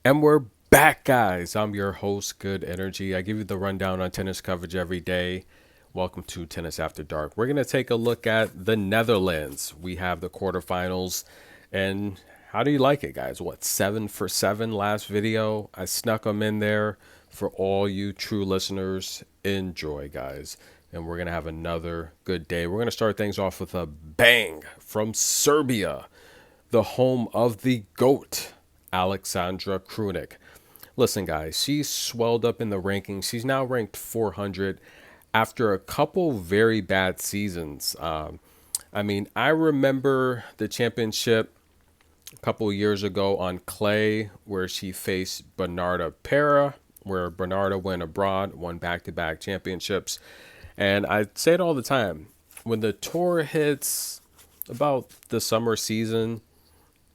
And we're back, guys. I'm your host, Good Energy. I give you the rundown on tennis coverage every day. Welcome to Tennis After Dark. We're going to take a look at the Netherlands. We have the quarterfinals. And how do you like it, guys? What, 7 for 7 last video? I snuck them in there for all you true listeners. Enjoy, guys. And we're going to have another good day. We're going to start things off with a bang from Serbia, the home of the GOAT, Alexandra Krunic. Listen, guys, she's swelled up in the rankings. She's now ranked 400 after a couple very bad seasons. I remember the championship a couple years ago on clay where she faced Bernarda Pera, where Bernarda went abroad, won back-to-back championships. And I say it all the time. When the tour hits about the summer season,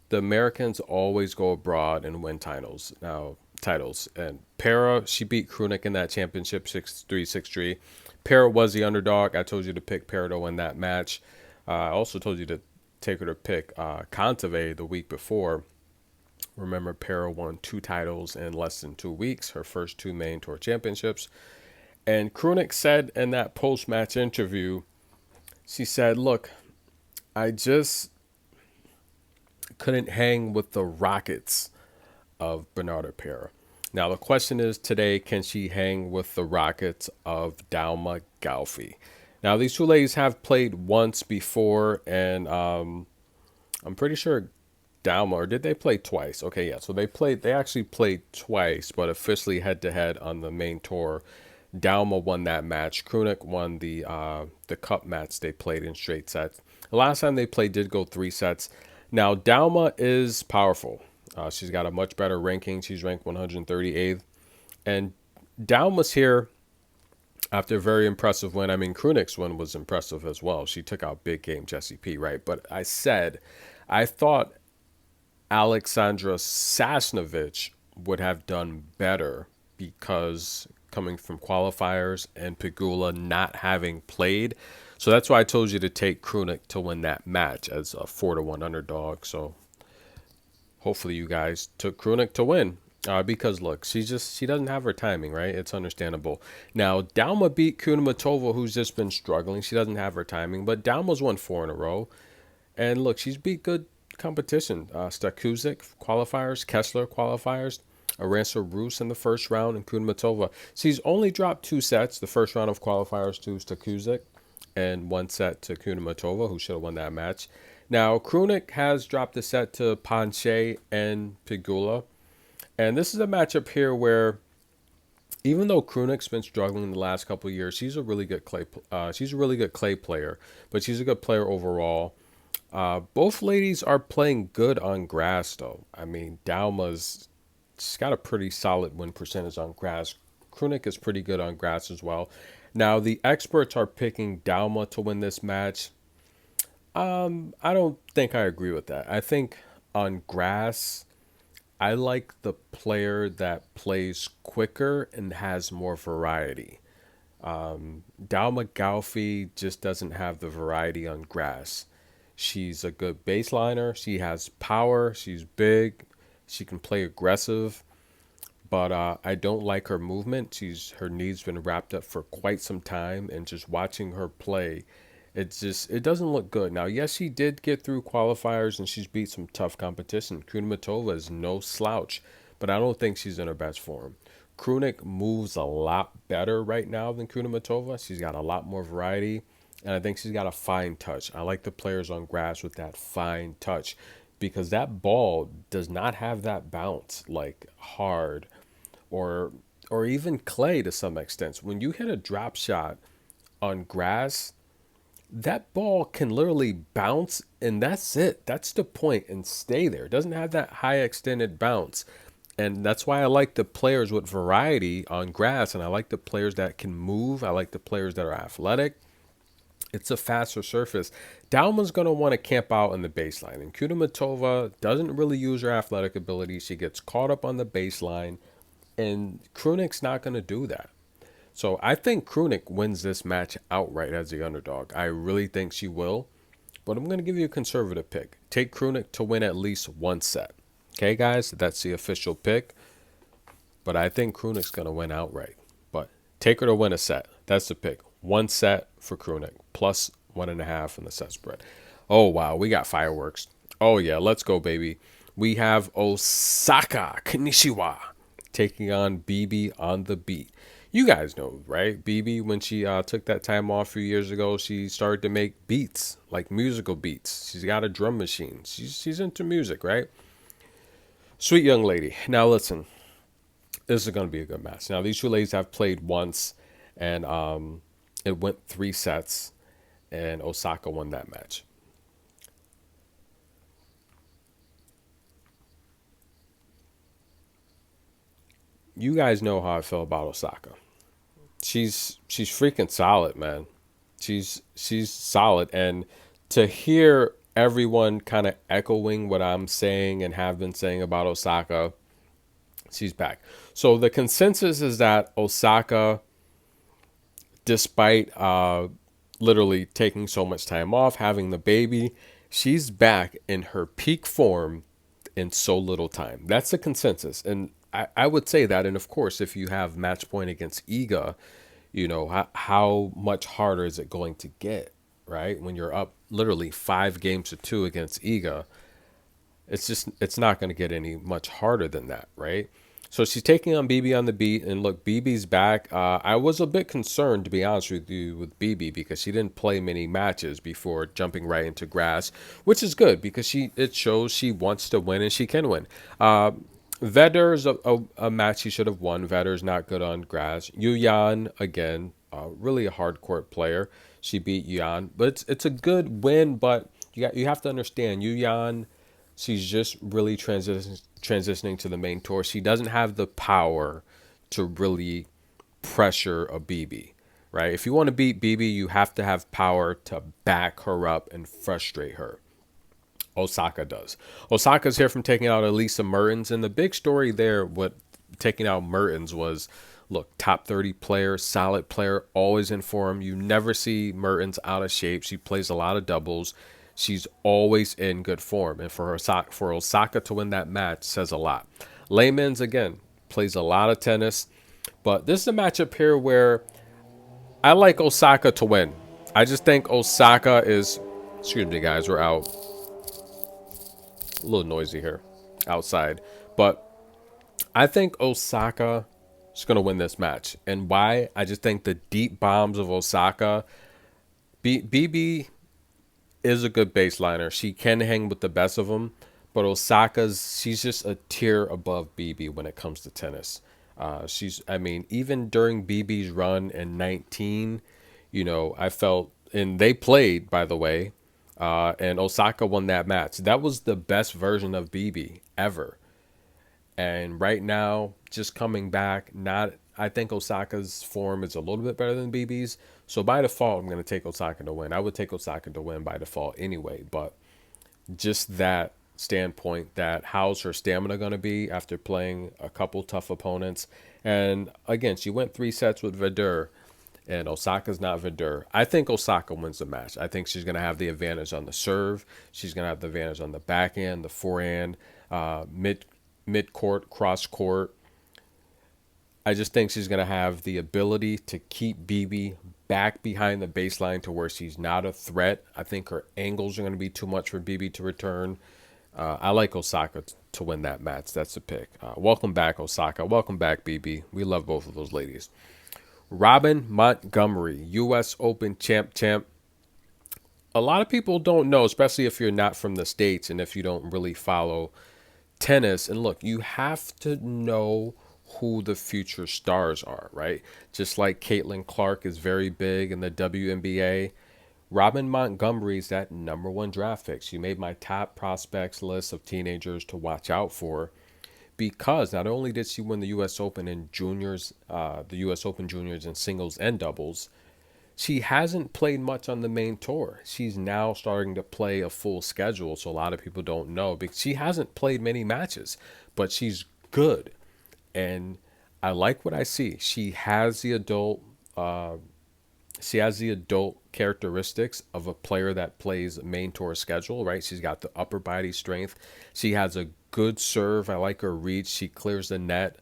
the Americans always go abroad and win titles. And Pera, she beat Krunic in that championship 6-3, 6-3. Pera was the underdog. I told you to pick Pera to win that match. I also told you to take her to pick Kontaveit the week before. Remember, Pera won 2 titles in less than 2 weeks, her first 2 main tour championships. And Krunic said in that post-match interview, she said, look, I just couldn't hang with the rockets of Bernarda Pera. Now, the question is today, can she hang with the rockets of Dalma Galfi? Now, these two ladies have played once before, and I'm pretty sure Dalma, or did they play twice? Okay, yeah, so they actually played twice, but officially head-to-head on the main tour. Dalma won that match. Krunic won the cup match they played in straight sets. The last time they played did go 3 sets. Now, Dalma is powerful. She's got a much better ranking. She's ranked 138th. And Dalma's here after a very impressive win. I mean, Krunic's win was impressive as well. She took out big game Jessie P, right? But I thought Alexandra Sasnovich would have done better because coming from qualifiers and Pegula not having played. So that's why I told you to take Krunic to win that match as a 4-1 underdog. So hopefully you guys took Krunic to win. Because look, she doesn't have her timing, right? It's understandable. Now, Dalma beat Kunamatova, who's just been struggling. She doesn't have her timing, but Dalma's won 4 in a row. And look, she's beat good competition. Stakuzic qualifiers, Kessler qualifiers, Aranza Rus in the first round, and Kunamatova. She's only dropped 2 sets, the first round of qualifiers to Stakuzic, and 1 set to Kunamatova, who should have won that match. Now, Krunic has dropped a set to Panche and Pegula. And this is a matchup here where, even though Krunic's been struggling the last couple of years, she's a really good clay player, but she's a good player overall. Both ladies are playing good on grass, though. I mean, she's got a pretty solid win percentage on grass. Krunic is pretty good on grass as well. Now, the experts are picking Dalma to win this match. I don't think I agree with that. I think on grass, I like the player that plays quicker and has more variety. Dalma Galfi just doesn't have the variety on grass. She's a good baseliner. She has power. She's big. She can play aggressive. But I don't like her movement. Her knee's been wrapped up for quite some time. And just watching her play, it doesn't look good. Now, yes, she did get through qualifiers and she's beat some tough competition. Kunamatova is no slouch, but I don't think she's in her best form. Krunic moves a lot better right now than Kunamatova. She's got a lot more variety, and I think she's got a fine touch. I like the players on grass with that fine touch because that ball does not have that bounce like hard or even clay to some extent. When you hit a drop shot on grass, that ball can literally bounce, and that's it. That's the point, and stay there. It doesn't have that high extended bounce. And that's why I like the players with variety on grass, and I like the players that can move. I like the players that are athletic. It's a faster surface. Dalma's going to want to camp out on the baseline, and Kunamatova doesn't really use her athletic ability. She gets caught up on the baseline, and Krunic's not going to do that. So I think Krunic wins this match outright as the underdog. I really think she will. But I'm going to give you a conservative pick. Take Krunic to win at least 1 set. Okay, guys, that's the official pick. but I think Krunick's going to win outright. But take her to win a set. That's the pick. One set for Krunick, plus 1.5 in the set spread. Oh, wow. We got fireworks. Oh, yeah. Let's go, baby. We have Osaka Kanishiwa taking on BB on the beat. You guys know, right? BB, when she took that time off a few years ago, she started to make beats, like musical beats. She's got a drum machine. She's into music, right? Sweet young lady. Now, listen, this is going to be a good match. Now, these two ladies have played once, and it went 3 sets, and Osaka won that match. You guys know how I feel about Osaka. She's freaking solid, man. She's solid, and to hear everyone kind of echoing what I'm saying and have been saying about Osaka, she's back. So the consensus is that Osaka, despite literally taking so much time off, having the baby, she's back in her peak form in so little time. That's the consensus. And I would say that. And of course, if you have match point against Iga, how much harder is it going to get, right? When you're up literally 5 games to 2 against Iga, it's not going to get any much harder than that, right? So she's taking on BB on the beat, and look, BB's back. I was a bit concerned, to be honest with you, with BB because she didn't play many matches before jumping right into grass, which is good because it shows she wants to win and she can win. Vedder is a match he should have won. Vedder's not good on grass. Yuyan, again, really a hard court player. She beat Yuan, but it's a good win. But you have to understand, Yuyan, she's just really transitioning to the main tour. She doesn't have the power to really pressure a BB, right? If you want to beat BB, you have to have power to back her up and frustrate her. Osaka does. Osaka's here from taking out Elisa Mertens, and the big story there, what taking out Mertens was, look, top 30 player, solid player, always in form. You never see Mertens out of shape. She plays a lot of doubles. She's always in good form, and for Osaka to win that match says a lot. Layman's, again, plays a lot of tennis, but this is a matchup here where I like Osaka to win. I just think Osaka is, excuse me guys, we're out. A little noisy here outside, but I think Osaka is going to win this match. And why? I just think the deep bombs of Osaka, BB is a good baseliner. She can hang with the best of them, but she's just a tier above BB when it comes to tennis. Even during BB's run in 19, I felt, and they played, by the way, and Osaka won that match. That was the best version of BB ever. And right now, just coming back, I think Osaka's form is a little bit better than BB's. So by default, I'm going to take Osaka to win. I would take Osaka to win by default anyway. But just that standpoint, that how's her stamina going to be after playing a couple tough opponents. And again, she went 3 sets with Vedder. And Osaka's not Vedder. I think Osaka wins the match. I think she's going to have the advantage on the serve. She's going to have the advantage on the backhand, the forehand, mid-court, cross-court. I just think she's going to have the ability to keep BB back behind the baseline to where she's not a threat. I think her angles are going to be too much for BB to return. I like Osaka to win that match. That's the pick. Welcome back, Osaka. Welcome back, BB. We love both of those ladies. Robin Montgomery, U.S. Open champ. A lot of people don't know, especially if you're not from the States and if you don't really follow tennis. And look, you have to know who the future stars are, right? Just like Caitlin Clark is very big in the WNBA. Robin Montgomery is that #1 draft pick. She made my top prospects list of teenagers to watch out for, because not only did she win the U.S. Open in juniors, the U.S. Open juniors in singles and doubles, she hasn't played much on the main tour. She's now starting to play a full schedule, so a lot of people don't know, because she hasn't played many matches, but she's good. And I like what I see. She has the adult characteristics of a player that plays a main tour schedule, right? She's got the upper body strength. She has a good serve. I like her reach. She clears the net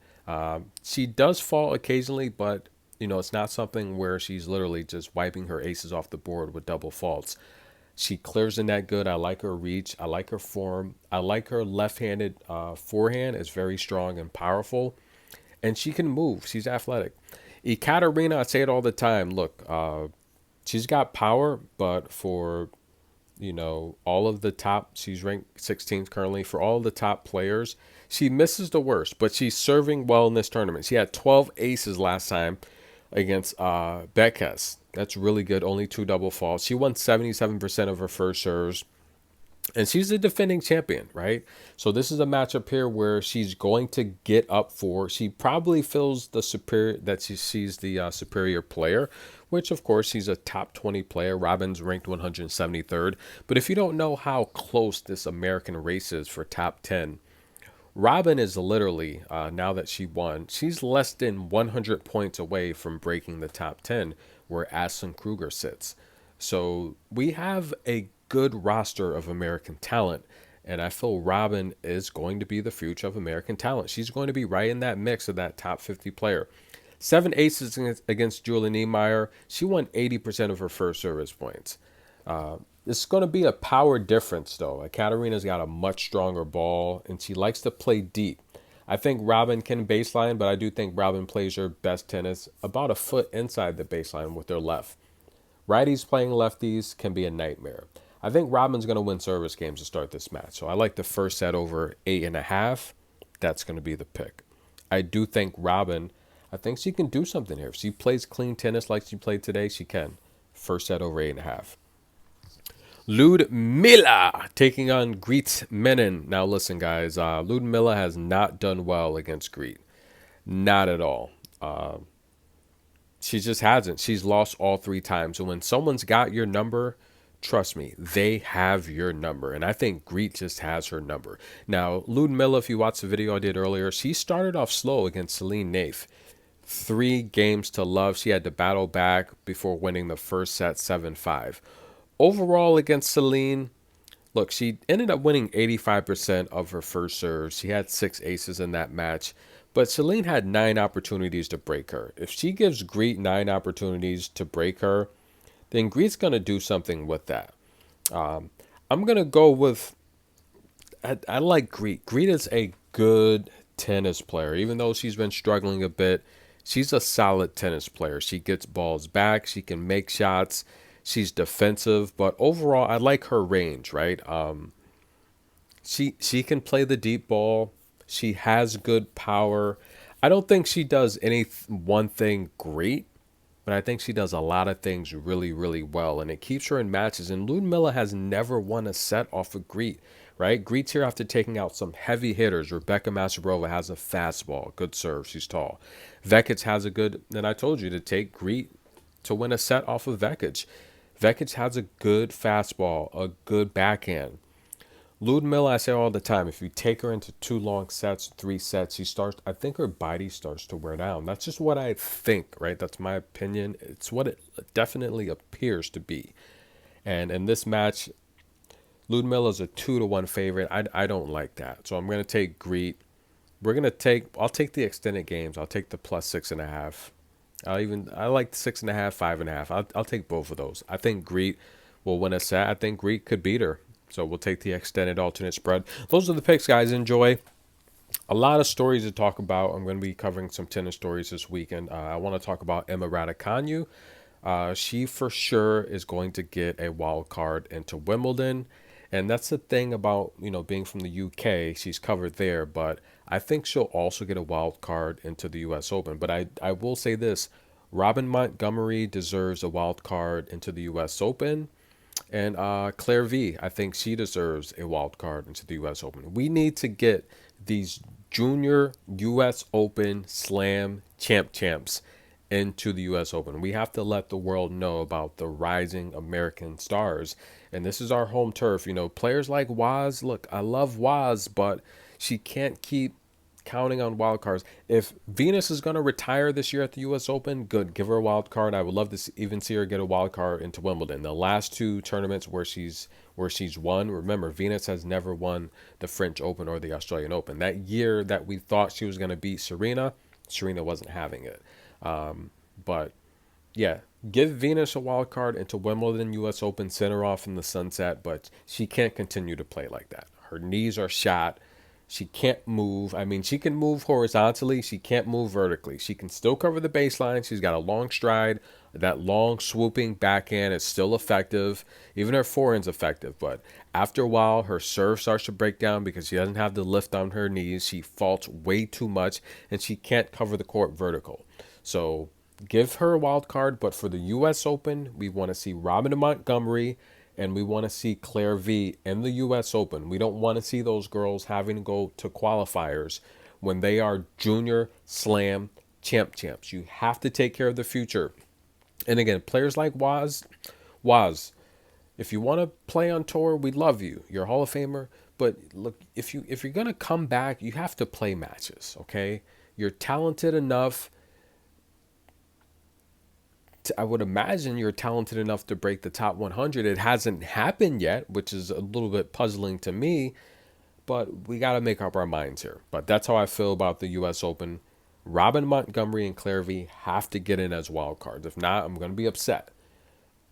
She does fall occasionally, but it's not something where she's literally just wiping her aces off the board with double faults. She clears the net good. I like her reach. I like her form. I like her left-handed forehand. It's very strong and powerful, and she can move. She's athletic. Ekaterina, I say it all the time. Look, she's got power, but for all of the top, she's ranked 16th currently. For all of the top players, she misses the worst, but she's serving well in this tournament. She had 12 aces last time against Beckes. That's really good. Only 2 double faults. She won 77% of her first serves. And she's the defending champion, right? So this is a matchup here where she's going to get up for. She probably feels the superior that she's the superior player, which of course she's a top 20 player. Robin's ranked 173rd. But if you don't know how close this American race is for top 10, Robin is literally, now that she won, she's less than 100 points away from breaking the top 10 where Ashlyn Kruger sits. So we have a good roster of American talent, and I feel Robin is going to be the future of American talent. She's going to be right in that mix of that top 50 player. 7 aces against Julie Niemeyer. She won 80% of her first service points. It's going to be a power difference, though. Katarina's got a much stronger ball, and she likes to play deep. I think Robin can baseline, but I do think Robin plays her best tennis about a foot inside the baseline with her left. Righties playing lefties can be a nightmare. I think Robin's going to win service games to start this match. So I like the first set over 8.5. That's going to be the pick. I do think Robin, I think she can do something here. If she plays clean tennis like she played today, she can. First set over 8.5. Ludmila taking on Greet Menin. Now listen, guys. Ludmila has not done well against Greet. Not at all. She just hasn't. She's lost all 3 times. So when someone's got your number, trust me, they have your number. And I think Greet just has her number. Now, Ludmila, if you watched the video I did earlier, she started off slow against Celine Naif. 3 games to love. She had to battle back before winning the first set 7-5. Overall against Celine, look, she ended up winning 85% of her first serve. She had 6 aces in that match. But Celine had 9 opportunities to break her. If she gives Greet 9 opportunities to break her, then Greet's going to do something with that. I'm going to go with, I like Greet. Greet is a good tennis player. Even though she's been struggling a bit, she's a solid tennis player. She gets balls back. She can make shots. She's defensive. But overall, I like her range, right? She can play the deep ball. She has good power. I don't think she does any one thing great, but I think she does a lot of things really, really well, and it keeps her in matches. And Ludmila has never won a set off of Greet, right? Greet's here after taking out some heavy hitters. Rebecca Masarova has a fastball, good serve, she's tall. Vekic has a good, and I told you to take Greet to win a set off of Vekic. Vekic has a good fastball, a good backhand. Ludmila, I say all the time, if you take her into 2 long sets, 3 sets, I think her body starts to wear down. That's just what I think, right? That's my opinion. It's what it definitely appears to be. And in this match, Ludmila's a 2-1 favorite. I don't like that. So I'm going to take Greet. I'll take the extended games. I'll take the plus 6.5. I like 6.5, 5.5. I'll take both of those. I think Greet will win a set. I think Greet could beat her. So we'll take the extended alternate spread. Those are the picks, guys. Enjoy. A lot of stories to talk about. I'm going to be covering some tennis stories this weekend. I want to talk about Emma Raducanu. She for sure is going to get a wild card into Wimbledon. And that's the thing about, being from the UK. She's covered there. But I think she'll also get a wild card into the U.S. Open. But I will say this. Robin Montgomery deserves a wild card into the U.S. Open. And Claire V, I think she deserves a wild card into the U.S. Open. We need to get these junior U.S. Open Slam champs into the U.S. Open. We have to let the world know about the rising American stars. And this is our home turf. Players like Waz, look, I love Waz, but she can't keep counting on wild cards. If Venus is going to retire this year at the U.S. Open, good. Give her a wild card. I would love to even see her get a wild card into Wimbledon. The last two tournaments where she's won. Remember, Venus has never won the French Open or the Australian Open. That year that we thought she was going to beat Serena, Serena wasn't having it. But yeah, give Venus a wild card into Wimbledon, U.S. Open, send her off in the sunset, but she can't continue to play like that. Her knees are shot. She can't move. I mean, she can move horizontally. She can't move vertically. She can still cover the baseline. She's got a long stride. That long swooping backhand is still effective. Even her forehand's effective. But after a while, her serve starts to break down because she doesn't have the lift on her knees. She faults way too much, and she can't cover the court vertical. So give her a wild card. But for the U.S. Open, we want to see Robin Montgomery, and we want to see Claire V in the U.S. Open. We don't want to see those girls having to go to qualifiers when they are junior slam champs. You have to take care of the future. And again, players like Waz, if you want to play on tour, we love you. You're a Hall of Famer. But look, if you're going to come back, you have to play matches, okay? You're talented enough. I would imagine you're talented enough to break the top 100. It hasn't happened yet, which is a little bit puzzling to me, but we got to make up our minds here. But that's how I feel about the U.S. Open. Robin Montgomery and Claire V have to get in as wild cards. If not, I'm going to be upset.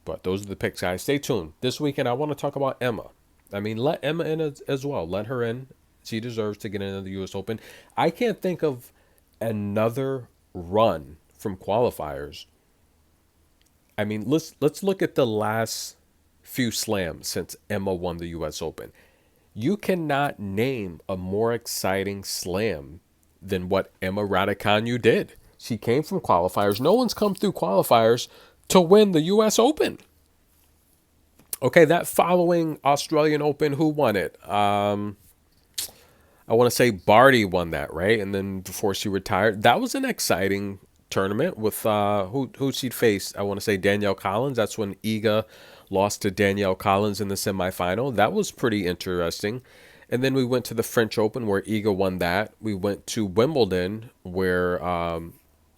But those are the picks, guys. Stay tuned. This weekend, I want to talk about Emma. I mean, let Emma in as well. Let her in. She deserves to get into the U.S. Open. I can't think of another run from qualifiers. I mean, let's look at the last few slams since Emma won the U.S. Open. You cannot name a more exciting slam than what Emma Raducanu did. She came from qualifiers. No one's come through qualifiers to win the U.S. Open. Okay, that following Australian Open, who won it? I want to say Barty won that, right? And then before she retired, that was an exciting tournament with who she'd faced. I want to say Danielle Collins. That's when Iga lost to Danielle Collins in the semifinal. That was pretty interesting. And then we went to the French Open where Iga won that. We went to Wimbledon where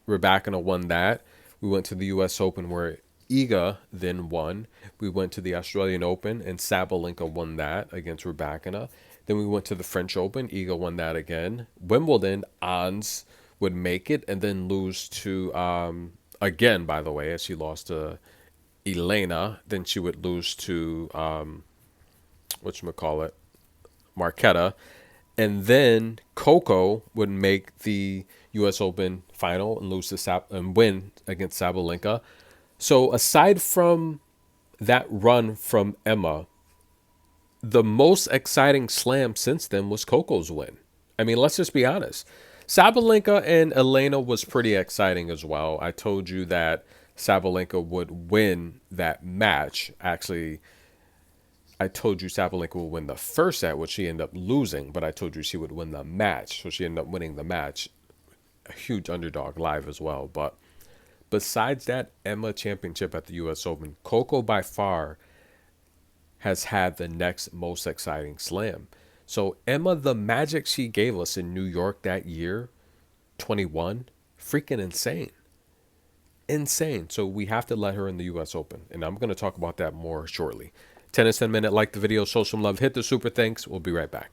Rybakina won that. We went to the U.S. Open where Iga then won. We went to the Australian Open and Sabalenka won that against Rybakina. Then we went to the French Open. Iga won that again. Wimbledon, Ons would make it and then lose to, again, by the way, as she lost to Elena. Then she would lose to, whatchamacallit, Marketa. And then Coco would make the U.S. Open final and lose to and win against Sabalenka. So aside from that run from Emma, the most exciting slam since then was Coco's win. I mean, let's just be honest. Sabalenka and Elena was pretty exciting as well. I told you that Sabalenka would win that match. Actually, I told you Sabalenka would win the first set, which she ended up losing, but I told you she would win the match. So she ended up winning the match. A huge underdog live as well. But besides that Emma championship at the U.S. Open, Coco by far has had the next most exciting slam. So Emma, the magic she gave us in New York that year, 21, freaking insane. Insane. So we have to let her in the U.S. Open. And I'm going to talk about that more shortly. Tennis 10 Minute. Like the video, show some love. Hit the super thanks. We'll be right back.